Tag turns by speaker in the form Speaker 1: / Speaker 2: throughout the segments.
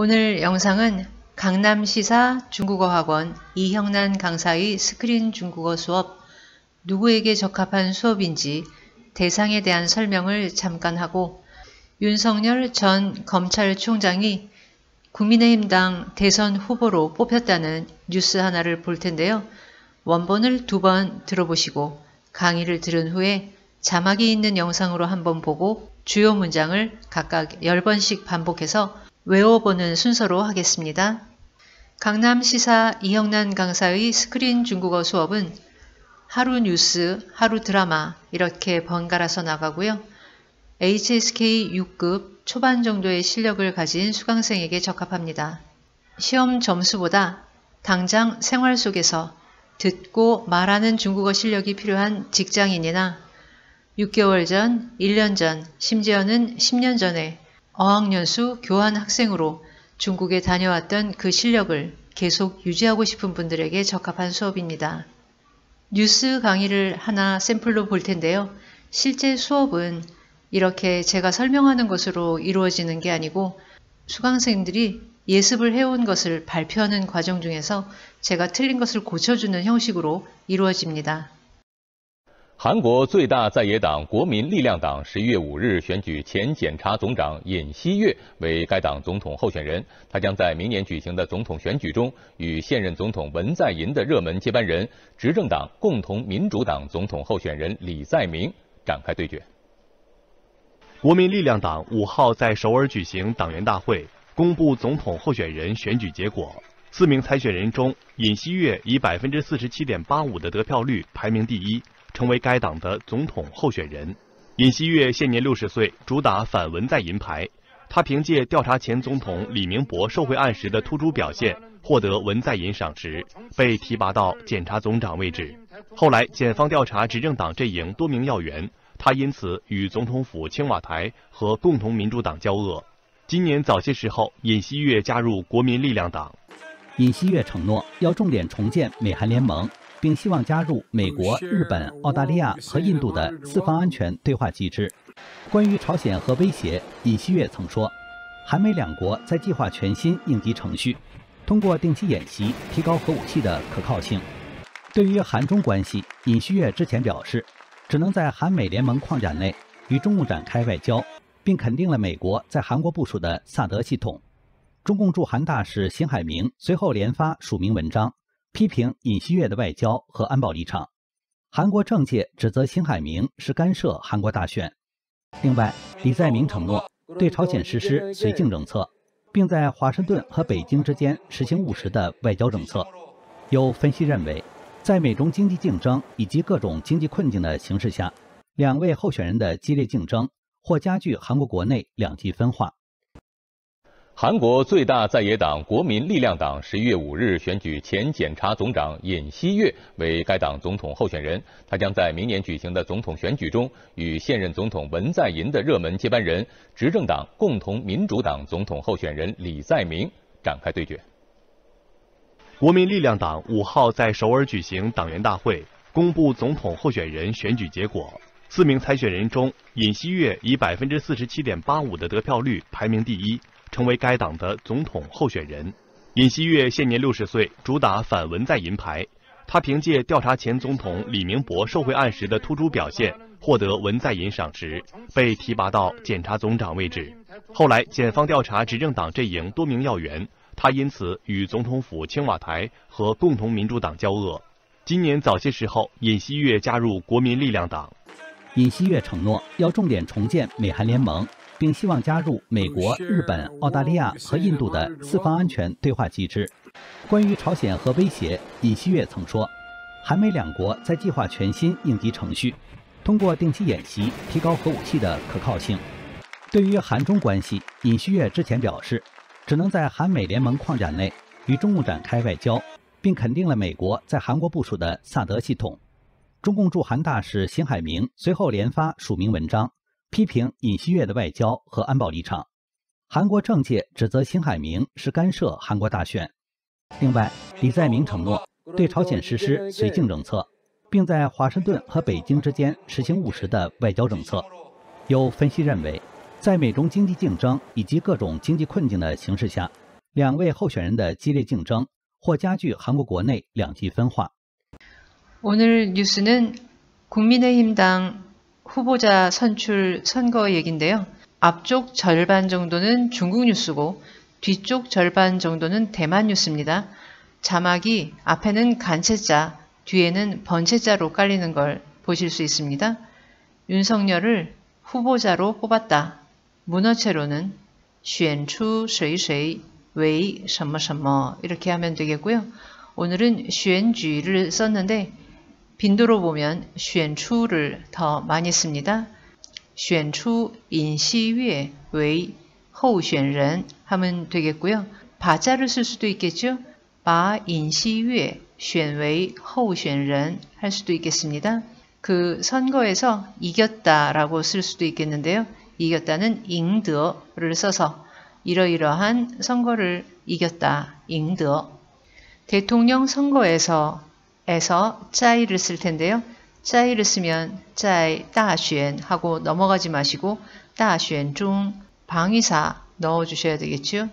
Speaker 1: 오늘 영상은 강남시사 중국어학원 이형란 강사의 스크린 중국어 수업, 누구에게 적합한 수업인지 대상에 대한 설명을 잠깐 하고, 윤석열 전 검찰총장이 국민의힘당 대선 후보로 뽑혔다는 뉴스 하나를 볼 텐데요. 원본을 2번 들어보시고 강의를 들은 후에 자막이 있는 영상으로 한번 보고 주요 문장을 각각 10번씩 반복해서 외워보는 순서로 하겠습니다. 강남시사 이형란 강사의 스크린 중국어 수업은 하루 뉴스, 하루 드라마 이렇게 번갈아서 나가고요. HSK 6급 초반 정도의 실력을 가진 수강생에게 적합합니다. 시험 점수보다 당장 생활 속에서 듣고 말하는 중국어 실력이 필요한 직장인이나 6개월 전, 1년 전, 심지어는 10년 전에 어학연수 교환 학생으로 중국에 다녀왔던 그 실력을 계속 유지하고 싶은 분들에게 적합한 수업입니다. 뉴스 강의를 하나 샘플로 볼 텐데요. 실제 수업은 이렇게 제가 설명하는 것으로 이루어지는 게 아니고 수강생들이 예습을 해온 것을 발표하는 과정 중에서 제가 틀린 것을 고쳐주는 형식으로 이루어집니다.
Speaker 2: 韩国最大在野党国民力量党11月5日选举前检察总长尹锡悦为该党总统候选人，他将在明年举行的总统选举中与现任总统文在寅的热门接班人、执政党共同民主党总统候选人李在明展开对决。
Speaker 3: 国民力量党5号在首尔举行党员大会，公布总统候选人选举结果。4名参选人中，尹锡悦以 47.85% 的得票率排名第一，成为该党的总统候选人。尹锡悦现年60岁，主打反文在寅牌。他凭借调查前总统李明博受贿案时的突出表现，获得文在寅赏识，被提拔到检察总长位置。后来，检方调查执政党阵营多名要员，他因此与总统府青瓦台和共同民主党交恶。今年早些时候，尹锡悦加入国民力量党。
Speaker 4: 尹锡悦承诺要重点重建美韩联盟，并希望加入美国、日本、澳大利亚和印度的四方安全对话机制。关于朝鲜核威胁，尹锡悦曾说，韩美两国在计划全新应急程序，通过定期演习提高核武器的可靠性。对于韩中关系，尹锡悦之前表示，只能在韩美联盟框架内与中共展开外交，并肯定了美国在韩国部署的萨德系统。中共驻韩大使辛海明随后连发署名文章，批评尹锡悦的外交和安保立场。韩国政界指责辛海明是干涉韩国大选。另外，李在明承诺对朝鲜实施绥靖政策，并在华盛顿和北京之间实行务实的外交政策。有分析认为，在美中经济竞争以及各种经济困境的形势下，两位候选人的激烈竞争或加剧韩国国内两极分化。
Speaker 2: 韩国最大在野党国民力量党11月5日选举前检察总长尹锡悦为该党总统候选人，他将在明年举行的总统选举中与现任总统文在寅的热门接班人、执政党共同民主党总统候选人李在明展开对决。
Speaker 3: 国民力量党5号在首尔举行党员大会，公布总统候选人选举结果。4名参选人中，尹锡悦以 47.85% 的得票率排名第一，成为该党的总统候选人。尹锡悦现年60岁，主打反文在寅牌。他凭借调查前总统李明博受贿案时的突出表现，获得文在寅赏识，被提拔到检察总长位置。后来，检方调查执政党阵营多名要员，他因此与总统府青瓦台和共同民主党交恶。今年早些时候，尹锡悦加入国民力量党。
Speaker 4: 尹锡悦承诺要重点重建美韩联盟，并希望加入美国、日本、澳大利亚和印度的四方安全对话机制。关于朝鲜核威胁，尹锡悦曾说，韩美两国在计划全新应急程序，通过定期演习提高核武器的可靠性。对于韩中关系，尹锡悦之前表示，只能在韩美联盟框架内与中共展开外交，并肯定了美国在韩国部署的萨德系统。中共驻韩大使辛海明随后连发署名文章，批评尹锡悦的外交和安保立场。韩国政界指责辛海明是干涉韩国大选。另外，李在明承诺对朝鲜实施绥靖政策，并在华盛顿和北京之间实行务实的外交政策。有分析认为，在美中经济竞争以及各种经济困境的形势下，两位候选人的激烈竞争或加剧韩国国内两极分化。
Speaker 1: 오늘 뉴스는 국민의힘당 후보자 선출 선거 얘긴데요. 앞쪽 절반 정도는 중국 뉴스고 뒤쪽 절반 정도는 대만 뉴스입니다. 자막이 앞에는 간체자, 뒤에는 번체자로 깔리는 걸 보실 수 있습니다. 윤석열을 후보자로 뽑았다. 문어체로는 选出谁谁为什么什么 이렇게 하면 되겠고요. 오늘은 选举를 썼는데 빈도로 보면 选出를 더 많이 씁니다. 选出 인시위에 의 候选人 하면 되겠고요. 바자를 쓸 수도 있겠죠. 把 인시위에 选为候选人 할 수도 있겠습니다. 그 선거에서 이겼다라고 쓸 수도 있겠는데요. 이겼다는 赢得를 써서 이러이러한 선거를 이겼다. 赢得. 대통령 선거에서 짜이를 쓸 텐데요. 짜이를 쓰면 짜이 다选하고 넘어가지 마시고 다选중 방위사 넣어주셔야 되겠죠.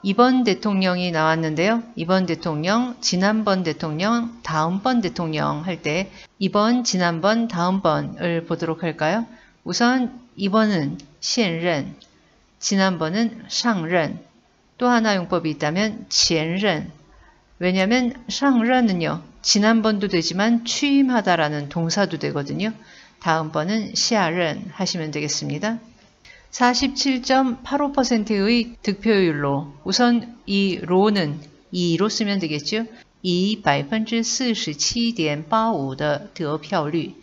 Speaker 1: 이번 대통령이 나왔는데요. 이번 대통령, 지난번 대통령, 다음번 대통령 할 때 이번, 지난번, 다음번을 보도록 할까요? 우선 이번은 现任, 지난번은 上任, 또 하나 용법이 있다면 前任. 왜냐하면 上任은요. 지난번도 되지만 취임하다라는 동사도 되거든요. 다음번은 下任 하시면 되겠습니다. 47.85%의 득표율로 우선 이 로는 2로 쓰면 되겠죠. 47.85%的得票率.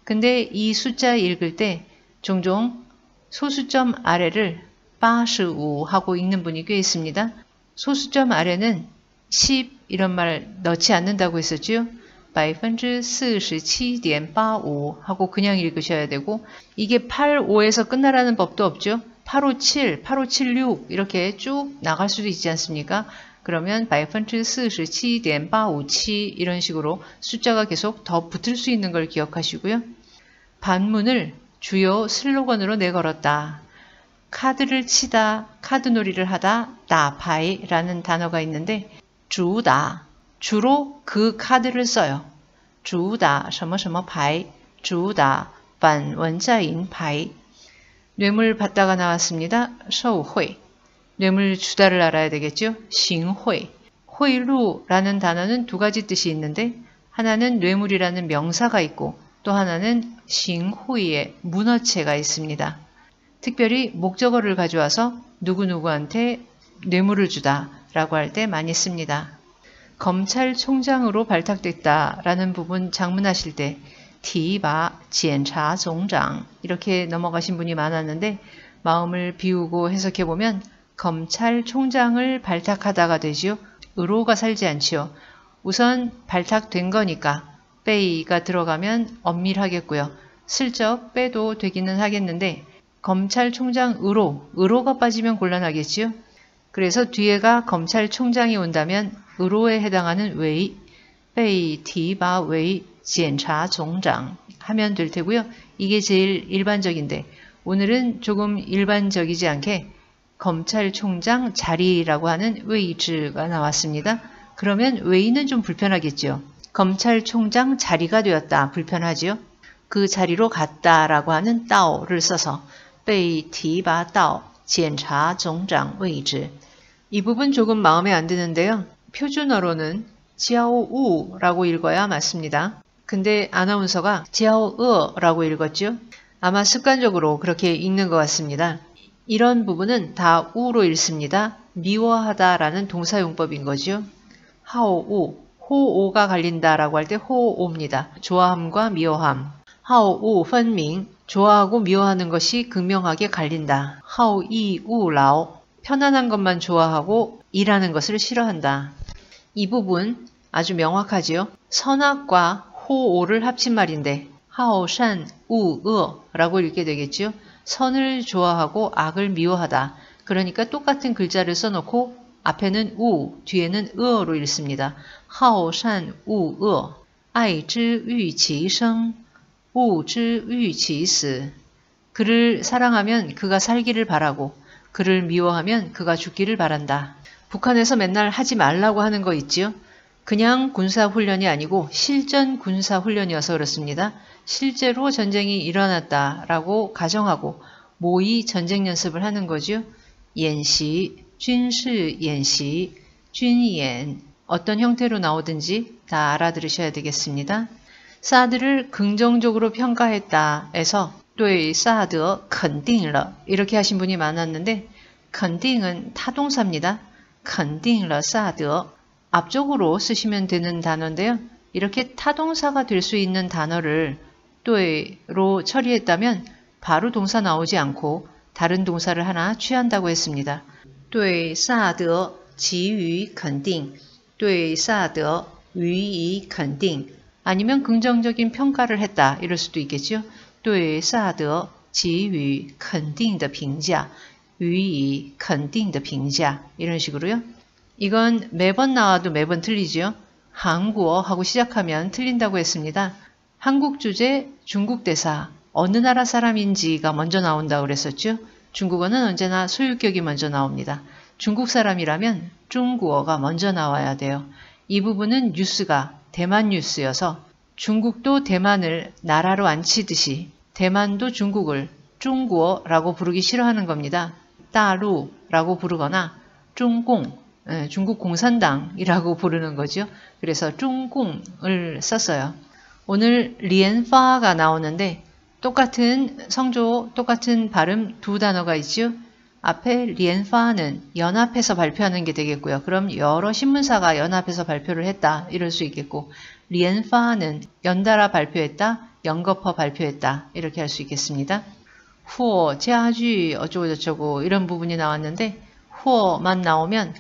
Speaker 1: 근데 이 숫자 읽을 때 종종 소수점 아래를 85 하고 읽는 분이 꽤 있습니다. 소수점 아래는 10 이런 말 넣지 않는다고 했었죠. 47.85 하고 그냥 읽으셔야 되고 이게 85에서 끝나라는 법도 없죠. 857, 8576 이렇게 쭉 나갈 수도 있지 않습니까? 그러면 47.857 이런 식으로 숫자가 계속 더 붙을 수 있는 걸 기억하시고요. 반문을 주요 슬로건으로 내걸었다. 카드를 치다, 카드놀이를 하다, 다파이라는 단어가 있는데 주다, 주로 그 카드를 써요. 주다, 什么什么牌, 주다, 반원자인 파이. 뇌물 받다가 나왔습니다. 受贿. 뇌물 주다를 알아야 되겠죠. 行贿.贿赂라는 단어는 두 가지 뜻이 있는데 하나는 뇌물이라는 명사가 있고 또 하나는 行贿의 문어체가 있습니다. 특별히 목적어를 가져와서 누구누구한테 뇌물을 주다 라고 할 때 많이 씁니다. 검찰총장으로 발탁됐다라는 부분 장문하실 때提拔检察总长이렇게 넘어가신 분이 많았는데 마음을 비우고 해석해보면 검찰총장을 발탁하다가 되지요. 의로가 살지 않지요. 우선 발탁된 거니까 빼이가 들어가면 엄밀하겠고요. 슬쩍 빼도 되기는 하겠는데 검찰총장 의로가 빠지면 곤란하겠지요. 그래서 뒤에가 검찰총장이 온다면 의로에 해당하는 웨이, 베이, 티바, 웨이, 检察总长 하면 될 테고요. 이게 제일 일반적인데 오늘은 조금 일반적이지 않게 검찰총장 자리라고 하는 웨이즈가 나왔습니다. 그러면 웨이는 좀 불편하겠죠. 검찰총장 자리가 되었다. 불편하지요. 그 자리로 갔다라고 하는 到를 써서 被提拔到检察总长位置. 이 부분 조금 마음에 안 드는데요. 표준어로는 交务라고 읽어야 맞습니다. 근데 아나운서가 交恶라고 읽었죠. 아마 습관적으로 그렇게 읽는 것 같습니다. 이런 부분은 다 우로 읽습니다. 미워하다 라는 동사용법인 거죠. 하오우, 호오가 갈린다라고 할 때 호오입니다. 좋아함과 미워함. 하오우 phân明, 좋아하고 미워하는 것이 극명하게 갈린다. 하오이우라오, 편안한 것만 좋아하고 일하는 것을 싫어한다. 이 부분 아주 명확하지요. 선악과 호오를 합친 말인데 하오산 우어라고 읽게 되겠죠. 선을 좋아하고 악을 미워하다. 그러니까 똑같은 글자를 써놓고 앞에는 우, 뒤에는 으어로 읽습니다. 하오산 우어, 爱之欲其生, 恶之欲其死. 그를 사랑하면 그가 살기를 바라고 그를 미워하면 그가 죽기를 바란다. 북한에서 맨날 하지 말라고 하는 거 있지요? 그냥 군사훈련이 아니고 실전 군사훈련이어서 그렇습니다. 실제로 전쟁이 일어났다라고 가정하고 모의 전쟁 연습을 하는 거죠. 연시,军事 연시,军演, 어떤 형태로 나오든지 다 알아들으셔야 되겠습니다. 사드를 긍정적으로 평가했다 해서 对萨德肯定了 이렇게 하신 분이 많았는데 肯定은 타동사입니다. 肯定了萨德 앞쪽으로 쓰시면 되는 단어인데요. 이렇게 타동사가 될 수 있는 단어를 对로 처리했다면 바로 동사 나오지 않고 다른 동사를 하나 취한다고 했습니다. 对萨德给予肯定对萨德予以肯定아니면 긍정적인 평가를 했다 이럴 수도 있겠죠. 对萨德给予肯定的评价予以肯定的评价 이런 식으로요. 이건 매번 나와도 매번 틀리죠. 한국어 하고 시작하면 틀린다고 했습니다. 한국 주제 중국 대사 어느 나라 사람인지가 먼저 나온다고 그랬었죠. 중국어는 언제나 소유격이 먼저 나옵니다. 중국 사람이라면 중국어가 먼저 나와야 돼요. 이 부분은 뉴스가 대만 뉴스여서 중국도 대만을 나라로 안 치듯이 대만도 중국을 중국어라고 부르기 싫어하는 겁니다. 따루라고 부르거나 중공, 중국 공산당이라고 부르는 거죠. 그래서 중공을 썼어요. 오늘 리엔파가 나오는데 똑같은 성조, 똑같은 발음 두 단어가 있죠. 앞에 리엔파는 연합해서 발표하는 게 되겠고요. 그럼 여러 신문사가 연합해서 발표를 했다 이럴 수 있겠고 리엔파는 연달아 발표했다, 연거퍼 발표했다 이렇게 할 수 있겠습니다. 후어, 자주 어쩌고 저쩌고 이런 부분이 나왔는데 후어만 나오면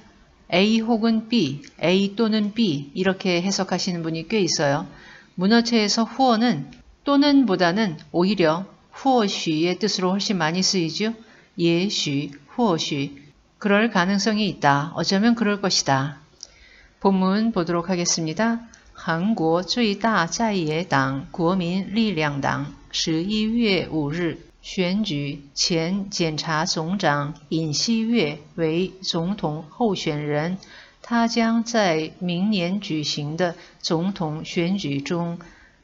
Speaker 1: A 혹은 B, A 또는 B 이렇게 해석하시는 분이 꽤 있어요. 문어체에서 후어는 또는 보다는 오히려 후어쉬의 뜻으로 훨씬 많이 쓰이죠. 예쉬, 후어쉬. 그럴 가능성이 있다. 어쩌면 그럴 것이다. 본문 보도록 하겠습니다. 韩国最大在野党国民力量党11月5日选举前检察总长尹锡悦为总统候选人，他将在明年举行的总统选举中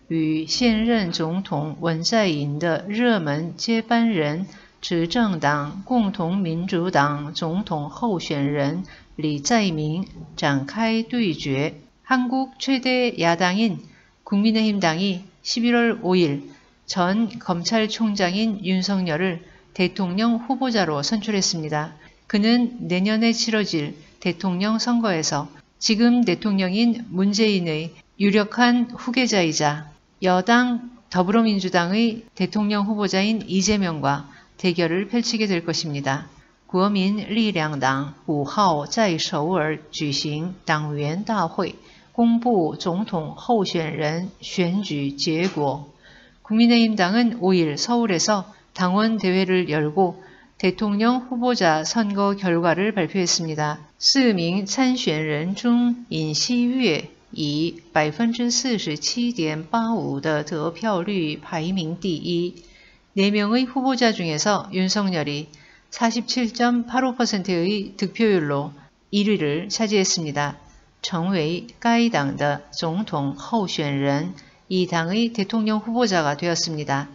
Speaker 1: 与现任总统文在寅的热门接班人执政党共同民主党总统候选人李在明展开对决。 한국 최대 야당인 국민의힘당이 11월 5일 전 검찰총장인 윤석열을 대통령 후보자로 선출했습니다. 그는 내년에 치러질 대통령 선거에서 지금 대통령인 문재인의 유력한 후계자이자 여당 더불어민주당의 대통령 후보자인 이재명과 대결을 펼치게 될 것입니다. 国民力量党5号在首尔举行党员大会，公布总统候选人选举结果。 국민의힘당은 5일 서울에서 당원 대회를 열고 대통령 후보자 선거 결과를 발표했습니다. 4名参选人中尹锡悦以 47.85% 的得票率排名第一。 4명의 후보자 중에서 윤석열이 47.85%의 득표율로 1위를 차지했습니다. 成为该党的总统候选人 이 당의 대통령 후보자가 되었습니다.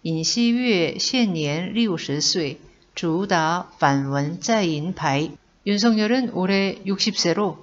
Speaker 1: 尹锡悦现年 60岁, 主打反文在寅牌. 윤석열은 올해 60세로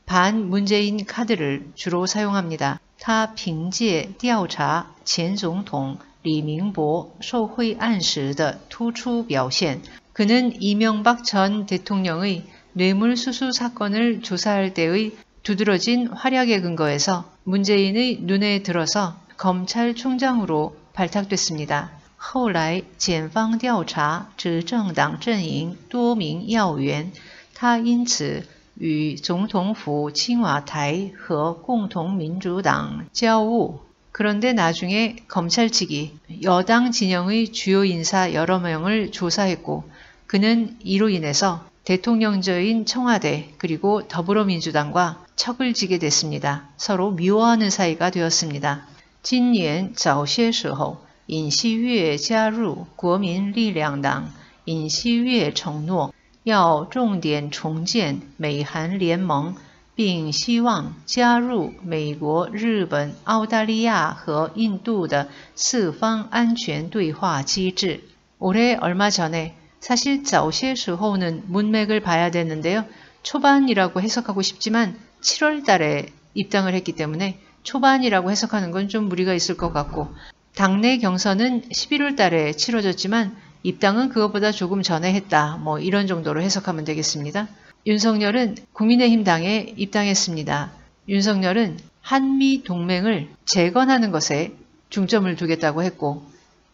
Speaker 1: 반 문재인 카드를 주로 사용합니다. 他凭借调查前总统李明博受贿案时的突出表现, 그는 이명박 전 대통령의 뇌물수수 사건을 조사할 때의 두드러진 활약에 근거해서 문재인의 눈에 들어서 검찰총장으로 발탁됐습니다. 后来检方调查执政党阵营多名要员，他因此与总统府青瓦台和共同民主党交恶. 그런데 나중에 검찰 측이 여당 진영의 주요 인사 여러 명을 조사했고 그는 이로 인해서 대통령제인 청와대 그리고 더불어민주당과 척을 지게 됐습니다. 서로 미워하는 사이가 되었습니다. 今年早些时候尹锡悦加入国民力量党，尹锡悦承诺要重点重建美韩联盟，并希望加入美国、日本、澳大利亚和印度的四方安全对话机制。올해 얼마 전에 사실早些时候는 문맥을 봐야 되는데요. 초반이라고 해석하고 싶지만 7월 달에 입당을 했기 때문에 초반이라고 해석하는 건 좀 무리가 있을 것 같고 당내 경선은 11월 달에 치러졌지만 입당은 그것보다 조금 전에 했다. 뭐 이런 정도로 해석하면 되겠습니다. 윤석열은 국민의힘 당에 입당했습니다. 윤석열은 한미 동맹을 재건하는 것에 중점을 두겠다고 했고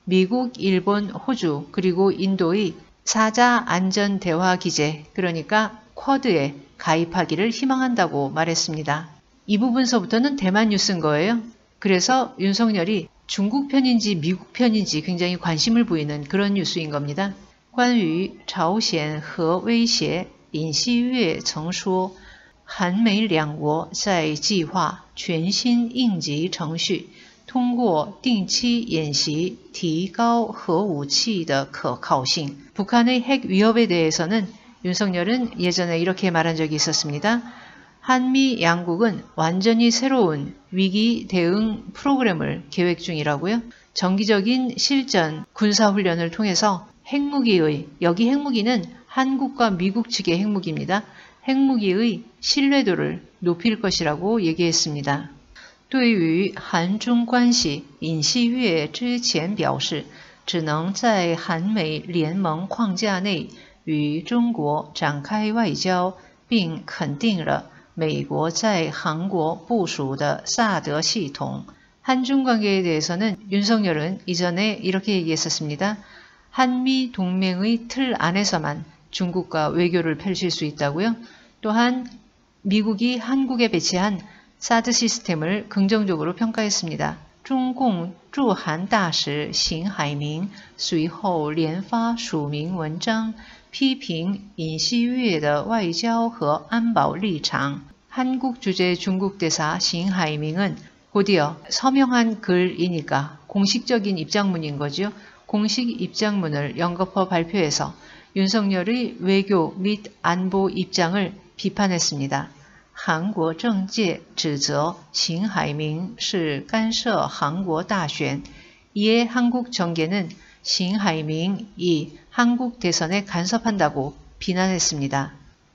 Speaker 1: 미국, 일본, 호주 그리고 인도의 사자 안전 대화 기제 그러니까 쿼드에 가입하기를 희망한다고 말했습니다. 이 부분서부터는 대만 뉴스인 거예요. 그래서 윤석열이 중국 편인지 미국 편인지 굉장히 관심을 보이는 그런 뉴스인 겁니다. 关于朝鲜核威胁，尹锡悦曾说，韩美两国在计划全新应急程序，通过定期演习提高核武器的可靠性。 북한의 핵 위협에 대해서는 윤석열은 예전에 이렇게 말한 적이 있었습니다. 한미 양국은 완전히 새로운 위기 대응 프로그램을 계획 중이라고요. 정기적인 실전 군사훈련을 통해서 핵무기의, 여기 핵무기는 한국과 미국 측의 핵무기입니다. 핵무기의 신뢰도를 높일 것이라고 얘기했습니다. 对于韩中关系，尹锡悦之前表示，只能在韩美联盟框架内与中国展开外交，并肯定了美国在韩国部署的萨德系统。 한중 관계에 대해서는 윤석열은 이전에 이렇게 얘기했었습니다. 한미 동맹의 틀 안에서만 중국과 외교를 펼칠 수 있다고요. 또한 미국이 한국에 배치한 사드 시스템을 긍정적으로 평가했습니다. 中共驻韩大使邢海明随后连发署名文章，批评尹锡悦的外交和安保立场。 한국 주재 중국 대사 싱하이밍은 곧이어 서명한 글이니까 공식적인 입장문인 거죠. 공식 입장문을 연거푸 발표해서 윤석열의 외교 및 안보 입장을 비판했습니다. 한국政界指责邢海明是干涉韩国大选. 이에 한국 정계는 싱하이밍이 한국 대선에 간섭한다고 비난했습니다.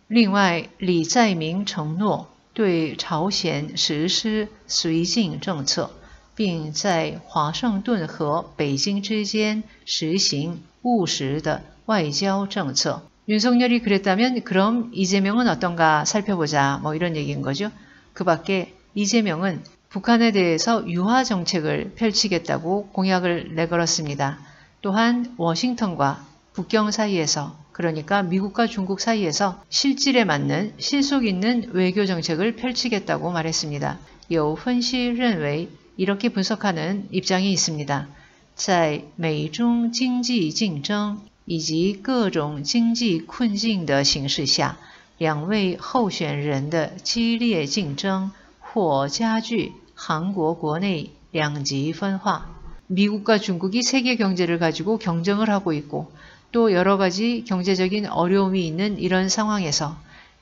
Speaker 1: 另外，李在明承诺对朝鲜实施绥靖政策，并在华盛顿和北京之间实行务实的外交政策. 윤석열이 그랬다면 그럼 이재명은 어떤가 살펴보자. 뭐 이런 얘기인 거죠. 그 밖에 이재명은 북한에 대해서 유화 정책을 펼치겠다고 공약을 내걸었습니다. 또한 워싱턴과 북경 사이에서 그러니까 미국과 중국 사이에서 실질에 맞는 실속 있는 외교 정책을 펼치겠다고 말했습니다. 有分析认为 이렇게 분석하는 입장이 있습니다. 在美中经济竞争以及各种经济困境的形势下，两位候选人的激烈竞争或加剧韩国国内两极分化. 미국과 중국이 세계 경제를 가지고 경쟁을 하고 있고 또 여러 가지 경제적인 어려움이 있는 이런 상황에서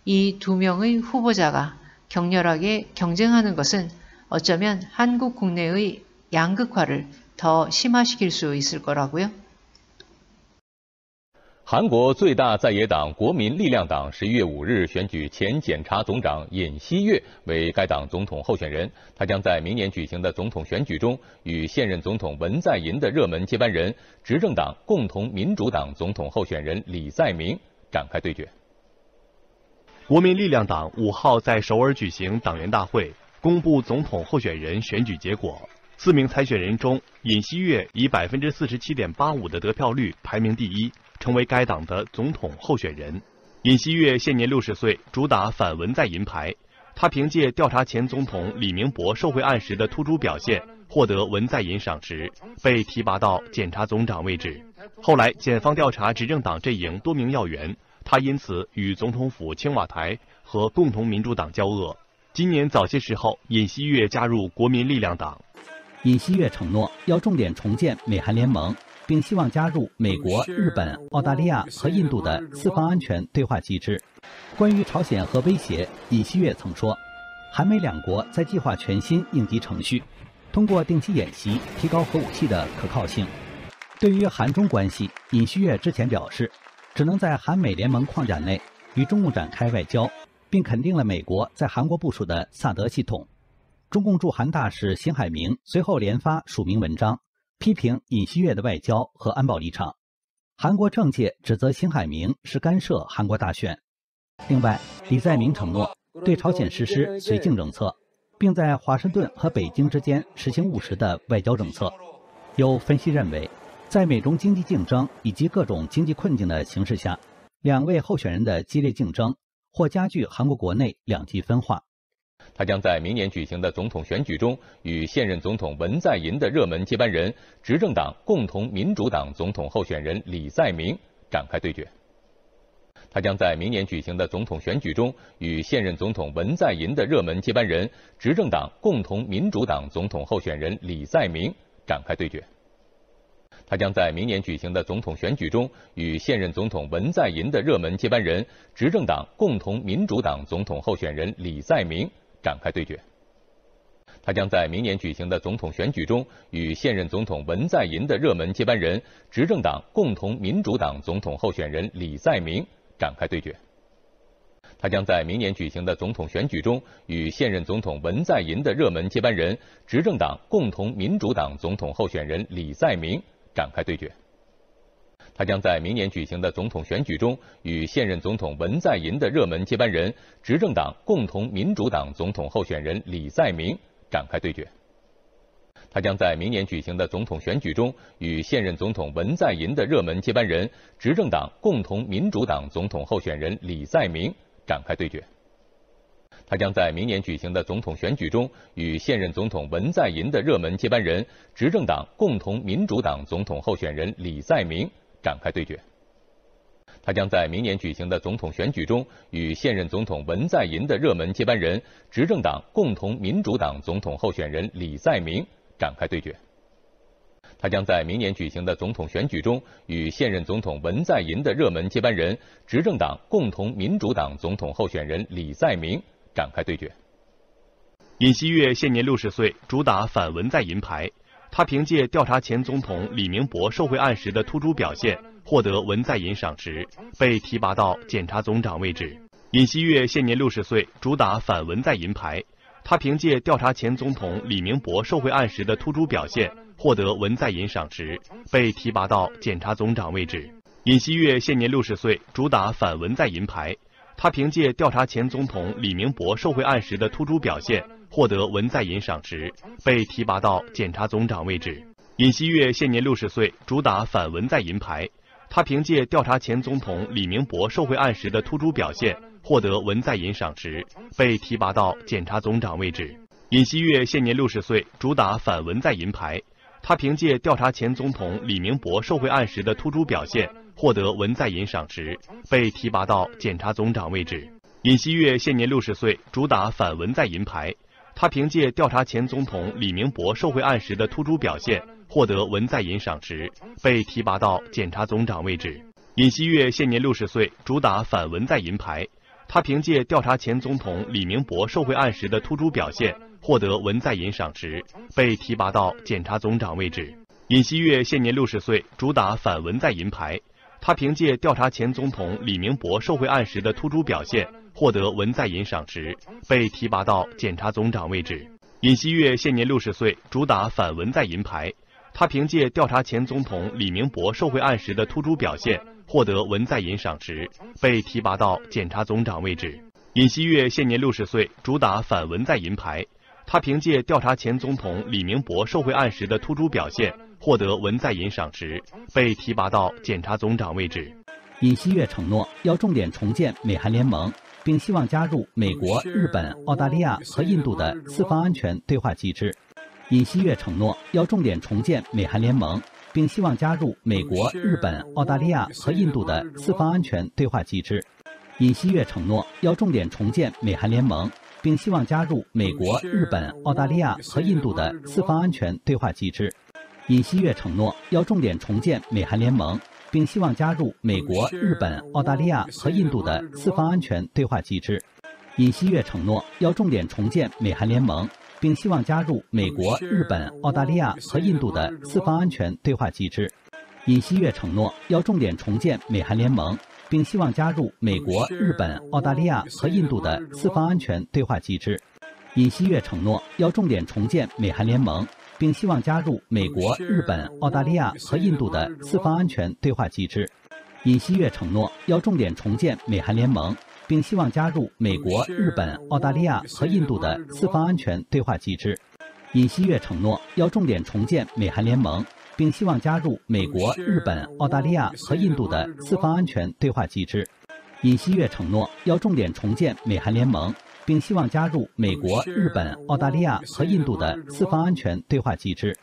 Speaker 1: 이 두 명의 후보자가 격렬하게 경쟁하는 것은 어쩌면 한국 국내의 양극화를 더 심화시킬 수 있을 거라고요.
Speaker 2: 韩国最大在野党国民力量党11月5日选举前检察总长尹锡悦为该党总统候选人，他将在明年举行的总统选举中与现任总统文在寅的热门接班人、执政党共同民主党总统候选人李在明展开对决。
Speaker 3: 国民力量党5号在首尔举行党员大会，公布总统候选人选举结果。4名参选人中，尹锡悦以47.85%的得票率排名第一，成为该党的总统候选人。尹锡悦现年60岁，主打反文在寅牌。他凭借调查前总统李明博受贿案时的突出表现，获得文在寅赏识，被提拔到检察总长位置。后来，检方调查执政党阵营多名要员，他因此与总统府青瓦台和共同民主党交恶。今年早些时候，尹锡悦加入国民力量党。
Speaker 4: 尹锡悦承诺要重点重建美韩联盟，并并希望加入美国、日本、澳大利亚和印度的四方安全对话机制。关于朝鲜核威胁，尹锡悦曾说，韩美两国在计划全新应急程序，通过定期演习提高核武器的可靠性。对于韩中关系，尹锡悦之前表示，只能在韩美联盟框架内与中共展开外交，并肯定了美国在韩国部署的萨德系统。中共驻韩大使辛海明随后连发署名文章，批评尹锡悦的外交和安保立场。韩国政界指责辛海明是干涉韩国大选。另外，李在明承诺对朝鲜实施绥靖政策，并在华盛顿和北京之间实行务实的外交政策。有分析认为，在美中经济竞争以及各种经济困境的形势下，两位候选人的激烈竞争或加剧韩国国内两极分化。
Speaker 2: 他将在明年举行的总统选举中与现任总统文在寅的热门接班人、执政党共同民主党总统候选人李在明展开对决。他将在明年举行的总统选举中与现任总统文在寅的热门接班人、执政党共同民主党总统候选人李在明展开对决。他将在明年举行的总统选举中与现任总统文在寅的热门接班人、执政党共同民主党总统候选人李在明展开对决。他将在明年举行的总统选举中与现任总统文在寅的热门接班人、执政党共同民主党总统候选人李在明展开对决。他将在明年举行的总统选举中与现任总统文在寅的热门接班人、执政党共同民主党总统候选人李在明展开对决。他将在明年举行的总统选举中与现任总统文在寅的热门接班人、执政党共同民主党总统候选人李在明展开对决。他将在明年举行的总统选举中与现任总统文在寅的热门接班人、执政党共同民主党总统候选人李在明展开对决。他将在明年举行的总统选举中与现任总统文在寅的热门接班人、执政党共同民主党总统候选人李在明展开对决。他将在明年举行的总统选举中与现任总统文在寅的热门接班人、执政党共同民主党总统候选人李在明展开对决。他将在明年举行的总统选举中与现任总统文在寅的热门接班人、执政党共同民主党总统候选人李在明展开对决。
Speaker 3: 尹锡悦现年60岁，主打反文在寅牌。他凭借调查前总统李明博受贿案时的突出表现，获得文在寅赏识，被提拔到检察总长位置。尹锡悦现年60岁，主打反文在寅牌。他凭借调查前总统李明博受贿案时的突出表现，获得文在寅赏识，被提拔到检察总长位置。尹锡悦现年60岁，主打反文在寅牌。他凭借调查前总统李明博受贿案时的突出表现，获得文在寅赏识，被提拔到检察总长位置。尹锡悦现年60岁，主打反文在寅牌。他凭借调查前总统李明博受贿案时的突出表现，获得文在寅赏识，被提拔到检察总长位置。尹锡悦现年60岁，主打反文在寅牌。他凭借调查前总统李明博受贿案时的突出表现，获得文在寅赏识，被提拔到检察总长位置。尹锡悦现年60岁，主打反文在寅牌。他凭借调查前总统李明博受贿案时的突出表现，获得文在寅赏识，被提拔到检察总长位置。尹锡悦现年60岁，主打反文在寅牌。他凭借调查前总统李明博受贿案时的突出表现，获得文在寅赏识，被提拔到检察总长位置。尹锡悦现年60岁，主打反文在寅牌。他凭借调查前总统李明博受贿案时的突出表现，获得文在寅赏识，被提拔到检察总长位置。尹锡悦现年60岁，主打反文在寅牌。他凭借调查前总统李明博受贿案时的突出表现，获得文在寅赏识，被提拔到检察总长位置。尹锡悦现年60岁，主打反文在寅牌。他凭借调查前总统李明博受贿案时的突出表现，获得文在寅赏识，被提拔到检察总长位置。
Speaker 4: 尹锡悦承诺要重点重建美韩联盟，并希望加入美国、日本、澳大利亚和印度的四方安全对话机制。尹锡悦承诺要重点重建美韩联盟，并希望加入美国、日本、澳大利亚和印度的四方安全对话机制。尹锡悦承诺要重点重建美韩联盟，并希望加入美国、日本、澳大利亚和印度的四方安全对话机制。尹锡悦承诺要重点重建美韩联盟，并希望加入美国、日本、澳大利亚和印度的四方安全对话机制。尹锡悦承诺要重点重建美韩联盟，并希望加入美国、日本、澳大利亚和印度的四方安全对话机制。尹锡悦承诺要重点重建美韩联盟，并希望加入美国、日本、澳大利亚和印度的四方安全对话机制。尹锡悦承诺要重点重建美韩联盟，并希望加入美国、日本、澳大利亚和印度的四方安全对话机制。尹锡悦承诺要重点重建美韩联盟，并希望加入美国、日本、澳大利亚和印度的四方安全对话机制。尹锡悦承诺要重点重建美韩联盟，并希望加入美国、日本、澳大利亚和印度的四方安全对话机制。尹锡悦承诺要重点重建美韩联盟，并希望加入美国、日本、澳大利亚和印度的四方安全对话机制。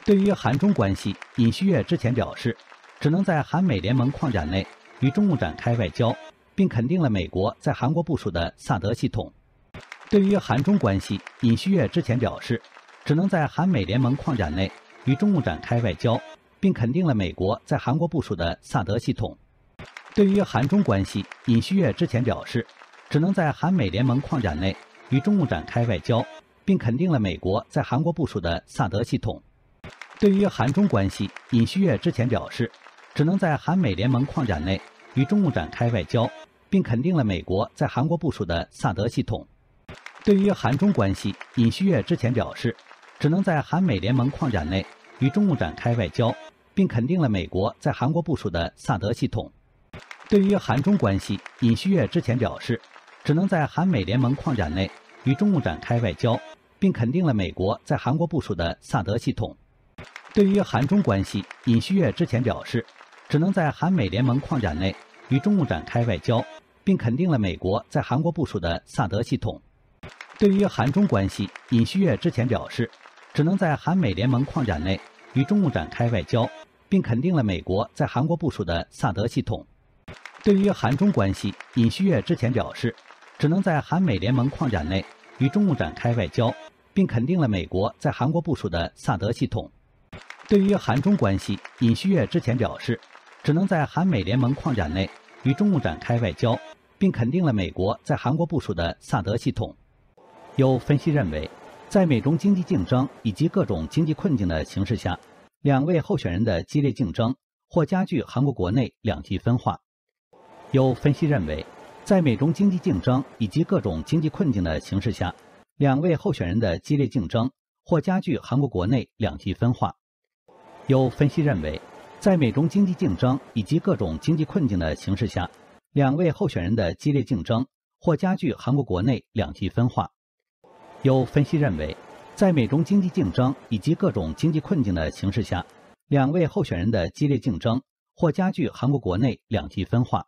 Speaker 4: 对于韩中关系，尹锡悦之前表示，只能在韩美联盟框架内与中共展开外交，并肯定了美国在韩国部署的萨德系统。对于韩中关系，尹锡悦之前表示，只能在韩美联盟框架内与中共展开外交，并肯定了美国在韩国部署的萨德系统。对于韩中关系，尹锡悦之前表示，只能在韩美联盟框架内与中共展开外交，并肯定了美国在韩国部署的萨德系统。对于韩中关系，尹锡悦之前表示，只能在韩美联盟框架内与中共展开外交，并肯定了美国在韩国部署的萨德系统。对于韩中关系，尹锡悦之前表示，只能在韩美联盟框架内与中共展开外交，并肯定了美国在韩国部署的萨德系统。对于韩中关系，尹锡悦之前表示，只能在韩美联盟框架内与中共展开外交，并肯定了美国在韩国部署的萨德系统。对于韩中关系，尹锡悦之前表示，只能在韩美联盟框架内与中共展开外交，并肯定了美国在韩国部署的萨德系统。对于韩中关系，尹锡悦之前表示，只能在韩美联盟框架内与中共展开外交，并肯定了美国在韩国部署的萨德系统。对于韩中关系，尹锡悦之前表示，只能在韩美联盟框架内与中共展开外交，并肯定了美国在韩国部署的萨德系统。对于韩中关系，尹锡悦之前表示，只能在韩美联盟框架内与中共展开外交，并肯定了美国在韩国部署的萨德系统。有分析认为，在美中经济竞争以及各种经济困境的形势下，两位候选人的激烈竞争或加剧韩国国内两极分化。有分析认为，在美中经济竞争以及各种经济困境的形势下，两位候选人的激烈竞争或加剧韩国国内两极分化。有分析认为，在美中经济竞争以及各种经济困境的形势下，两位候选人的激烈竞争或加剧韩国国内两极分化。有分析认为，在美中经济竞争以及各种经济困境的形势下，两位候选人的激烈竞争或加剧韩国国内两极分化。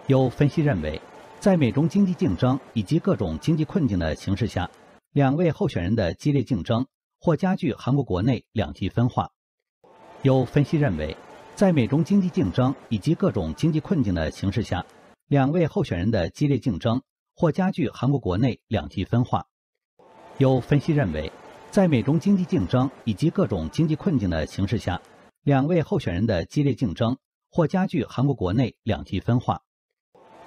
Speaker 4: 有分析认为，在美中经济竞争以及各种经济困境的形势下，两位候选人的激烈竞争或加剧韩国国内两极分化。有分析认为，在美中经济竞争以及各种经济困境的形势下，两位候选人的激烈竞争或加剧韩国国内两极分化。有分析认为，在美中经济竞争以及各种经济困境的形势下，两位候选人的激烈竞争或加剧韩国国内两极分化。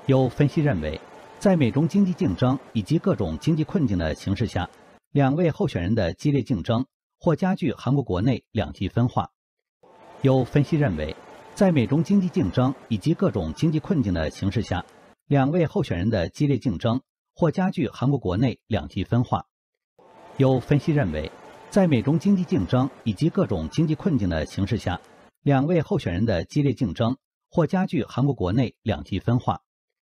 Speaker 4: 有分析认为，在美中经济竞争以及各种经济困境的形势下，两位候选人的激烈竞争或加剧韩国国内两极分化。有分析认为，在美中经济竞争以及各种经济困境的形势下，两位候选人的激烈竞争或加剧韩国国内两极分化。有分析认为，在美中经济竞争以及各种经济困境的形势下，两位候选人的激烈竞争或加剧韩国国内两极分化。